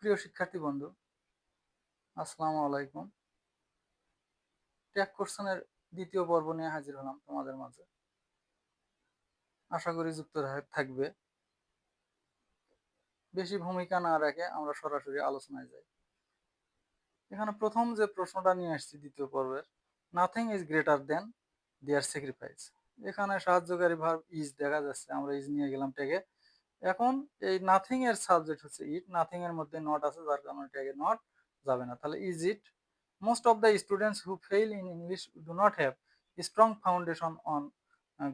প্রিয় শিক্ষার্থী বন্ধু, আসসালামু আলাইকুম। টেক কোর্সনের দ্বিতীয় পর্ব নিয়ে হাজির হলাম তোমাদের মাঝে। আশা করি যুক্ত থাকবে। বেশি ভূমিকা না রেখে আমরা সরাসরি আলোচনায় যাই। এখানে প্রথম যে প্রশ্নটা নিয়ে আসছি দ্বিতীয় পর্বের, nothing is greater than their sacrifice. এখানে সাহায্যকারী ভার্ব ইজ দেখা যাচ্ছে, আমরা ইজ নিয়ে গেলাম ট্যাগে। এখন এই নাথিং এর সাবজেক্ট হচ্ছে ইট, নাথিং এর মধ্যে নট আছে, যার কারণে ট্যাগে নট যাবে না। তাহলে is it. Most of the students who fail in English do not have strong foundation on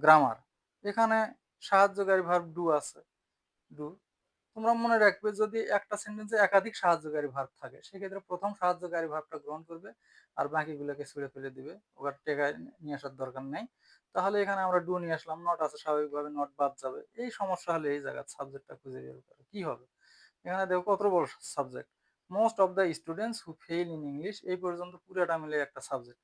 grammar. এখানে সাহায্যকারী ভার্ব ডু আছে, ডু। তোমরা মনে রাখবে, যদি একটা সেন্টেন্সে একাধিক সাহায্যকারী ভার্ব থাকে সেক্ষেত্রে প্রথম সাহায্যকারী ভার্বটা গ্রহণ করবে আর বাকিগুলোকে ছুড়ে ফেলে দিবে, ওটা টেকায় নিয়ে আসার দরকার নেই। তাহলে এখানে আমরা ডু নিয়ে আসলাম, নট আছে, স্বাভাবিকভাবে নট বাদ যাবে। এই সমস্যা হলে এই জায়গায় সাবজেক্টটা খুঁজে বের করে কি হবে। এখানে দেখো কত বড় subject, most of the students who fail in English, এই পর্যন্ত পুরোটা মিলে একটা সাবজেক্ট।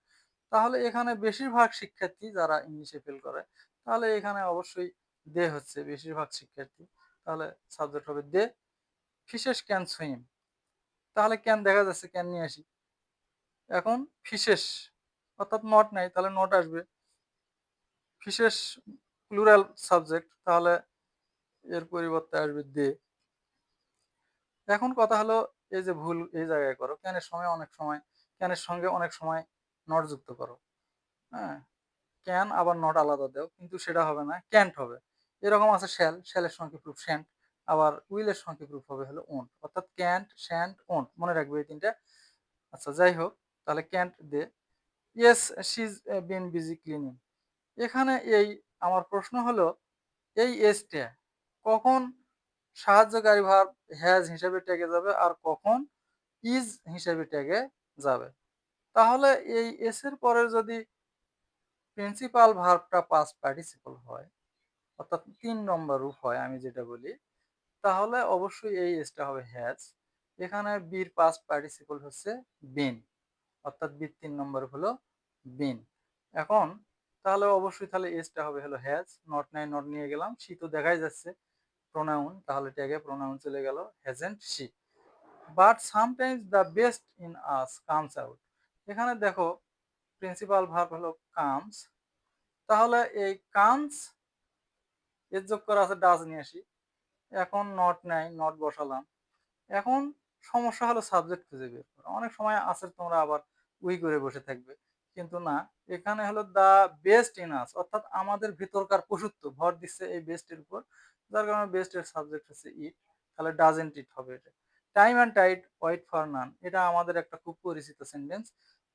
তাহলে এখানে বেশিরভাগ শিক্ষার্থী যারা ইংলিশে ফেল করে, তাহলে এখানে অবশ্যই দে হচ্ছে বেশিরভাগ শিক্ষার্থী। তাহলে সাবজেক্ট হবে দে। ফিশেস ক্যান সুইম, তাহলে ক্যান দেখা যাচ্ছে, ক্যান নিয়ে আসি। এখন ফিশেস অর্থাৎ নট নাই, তাহলে নট আসবে। ফিশেস প্লুরাল সাবজেক্ট, তাহলে এর পরিবর্তে আসবে দে। এখন কথা হলো, এই যে ভুল এই জায়গায় করো, ক্যানের সময় অনেক সময়, ক্যানের সঙ্গে অনেক সময় নট যুক্ত করো। হ্যাঁ, ক্যান আবার নট আলাদা দাও, কিন্তু সেটা হবে না, ক্যান্ট হবে। এরকম আছে শ্যাল, শ্যালের সংখ্যা প্রুফ শ্যান্ট। আবার উইলের সংখ্যা প্রুফ হবে হলো ওন্ট, অর্থাৎ ক্যান্ট, শ্যান্ট, ওন্ট, মনে রাখবে এই তিনটা। আচ্ছা, যাই হোক, তাহলে can't they. Yes, she is been busy cleaning. এখানে এই আমার প্রশ্ন হলো, এই এসটা কখন সাহায্যকারী ভার্ব হ্যাজ হিসেবে ট্যাগে যাবে আর কখন ইজ হিসেবে ট্যাগে যাবে। তাহলে এই এস এর পরে যদি প্রিন্সিপাল ভার্বটা পাস্ট পার্টিসিপল হয়, অর্থাৎ 3 নম্বর রূপ হয় আমি যেটা বলি, তাহলে অবশ্যই এই এসটা হবে হ্যাজ। এখানে বির পাস্ট পার্টিসিপল হচ্ছে বিন, অর্থাৎ বির 3 নম্বর হলো বিন। এখন তাহলে অবশ্যই তাহলে এসটা হবে হলো হ্যাজ। নট নাই, নট নিয়ে গেলাম। শি তো দেখাই যাচ্ছে প্রোনাউন, তাহলে ট্যাগে প্রোনাউন চলে গেল, hasn't she. But sometimes the best in us comes out. এখানে দেখো প্রিন্সিপাল ভার্ব হলো কামস, তাহলে এই কামস এর যোগ করা আছে ডাজ নিয়ে আসি। এখন নট নাই, নট বসালাম। এখন সমস্যা হলো সাবজেক্ট খুঁজে বের করা। অনেক সময় আছে তোমরা আবার উই করে বসে থাকবে, কিন্তু না, এখানে হলো দ্য বেস্ট ইন আস, অর্থাৎ আমাদের ভিতরকার পশুত্ব ভর দিচ্ছে এই বেস্টের উপর, যার কারণে বেস্টের সাবজেক্ট হচ্ছে ইট। তাহলে ডাজেন্ট ইট হবে এটা। Time and tide wait for none, এটা আমাদের একটা খুব পরিচিত সেন্টেন্স।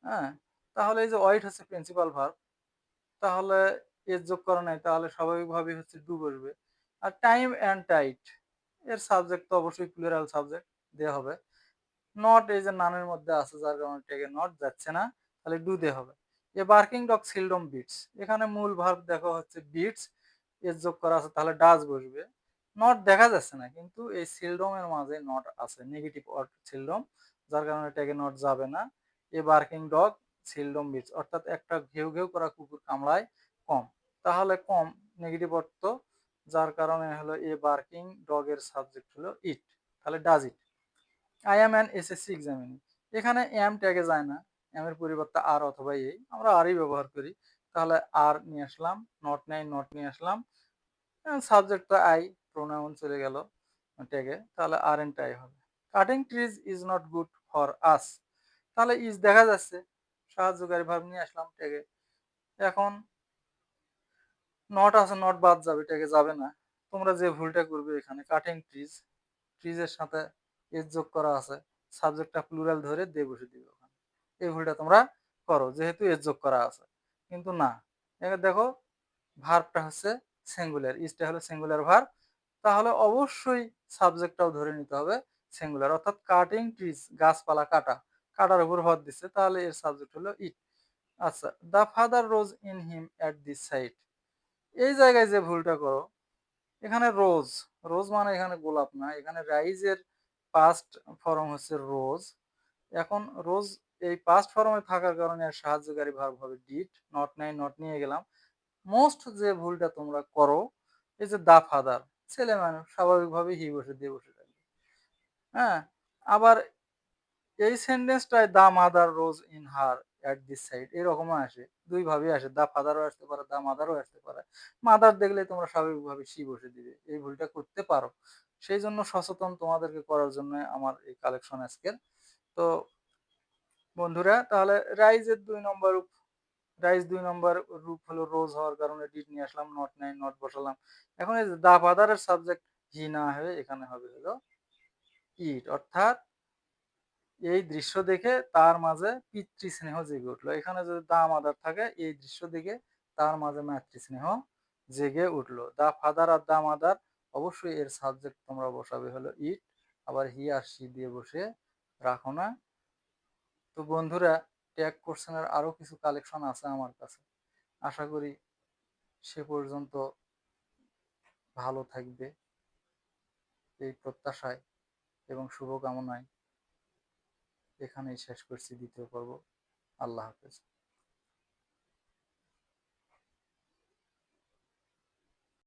হ্যাঁ, তাহলে এই যে ওয়াইট হচ্ছে প্রিন্সিপাল ভার্ব, তাহলে এর যোগ করা নাই, তাহলে স্বাভাবিকভাবেই হচ্ছে ডু বসবে। আর টাইম অ্যান্ড টাইট এর সাবজেক্ট তো অবশ্যই প্লুরাল সাবজেক্ট দেওয়া হবে। নট এই যে নানের মধ্যে আছে, যার কারণে টেকে নট যাচ্ছে না, তাহলে ডু দে হবে। A barking dog seldom bites, এখানে মূল ভার্ব দেখো হচ্ছে বিটস, এর যোগ করা আছে, তাহলে ডাজ বসবে। নট দেখা যাচ্ছে না, কিন্তু এই সিলডমের মাঝে নট আছে, নেগেটিভ অর্থ সিলডম, যার কারণে টেকে নট যাবে না। A barking dog seldom bites, অর্থাৎ একটা ঘেউ ঘেউ করা কুকুর কামড়ায় কম, তাহলে কম নেগেটিভ অর্থ, যার কারণে হলো এ বার্কিং ডগের সাবজেক্ট হলো ইট, তাহলে does it. I am an SSC examinee, এখানে এম ট্যাগে যায় না, এম এর পরিবর্তে আর অথবা এই, আমরা আরই ব্যবহার করি, তাহলে আর নিয়ে আসলাম। নট নাই, নট নিয়ে আসলাম। সাবজেক্ট তো আই, প্রোনাউন চলে গেল ট্যাগে, তাহলে আর এন টাই হবে। Cutting trees is not good for us, তাহলে ইজ দেখা যাচ্ছে, সাহায্যকারী ভাব নিয়ে আসলাম ট্যাগে। এখন নট আছে, নট বাদ যাবে, ট্যাগে যাবে না। তোমরা যে ভুলটা করবে এখানে, কাটিং ট্রিজ, ট্রিজের সাথে এজ যোগ করা আছে, সাবজেক্টটা প্লুরাল ধরে দিয়ে বসে দিবে ওখানে। এই ভুলটা তোমরা করো, যেহেতু এজ যোগ করা আছে, কিন্তু না। এবার দেখো ভার্বটা হচ্ছে সিঙ্গুলার, ইজটা হলো সিঙ্গুলার ভার্ব, তাহলে অবশ্যই সাবজেক্টটাও ধরে নিতে হবে সিঙ্গুলার, অর্থাৎ কাটিং ট্রিজ গাছপালা কাটা, কাটার উপর ভর দিচ্ছে, তাহলে এর সাবজেক্ট হলো ইট। আচ্ছা, the father rose in him at this sight, এই জায়গায় যে ভুলটা করো, এখানে রোজ, রোজ মানে এখানে গোলাপ না, এখানে রাইজের পাস্ট ফর্ম হচ্ছে রোজ। এখন রোজ এই পাস্ট ফর্মে থাকার কারণে আর সাহায্যকারী ভার্ব হবে ডিড। নট নাই, নট নিয়ে গেলাম। মোস্ট যে ভুলটা তোমরা করো, এই যে দা ফাদার, ছেলে মানুষ, স্বাভাবিকভাবে হি বসে দিয়ে বসে থাকবে। হ্যাঁ, আবার এই সেন্টেন্সটায় the mother rose in her at this side এরকমও আসে, দুই ভাবেই আসে, দ্য ফাদারও আসতে পারে, দ্য মাদারও আসতে পারে। মাদার দেখলে তোমরা স্বাভাবিকভাবে সি বসে দিবে, এই ভুলটা করতে পারো। সেই জন্য সচেতন তোমাদেরকে করার জন্য আমার এই কালেকশন আজকের। তো বন্ধুরা, তাহলে রাইজের 2 নম্বর রাইজ 2 নম্বর রূপ হলো রোজ হওয়ার কারণে ডিড নিয়ে আসলাম, নট নাই, নট বসালাম। এখন এই যে দা ফাদারের সাবজেক্ট হি না হয়ে এখানে হবে হলো ইট, অর্থাৎ এই দৃশ্য দেখে তার মাঝে পিতৃস্নেহ জেগে উঠলো। এখানে যদি দা মাদার থাকে, এই দৃশ্য দেখে তার মাঝে মাতৃস্নেহ জেগে উঠলো। The father R the mother, অবশ্যই এর সাবজেক্ট তোমরা বসাবে হলো ইট, আবার হি আর সি দিয়ে বসে রাখো না। তো বন্ধুরা, ট্যাগ কোশ্চেনের আরো কিছু কালেকশন আছে আমার কাছে, আশা করি সে পর্যন্ত ভালো থাকবে এই প্রত্যাশায় এবং শুভকামনায় এখানেই শেষ করছি দ্বিতীয় পর্ব। আল্লাহ হাফেজ।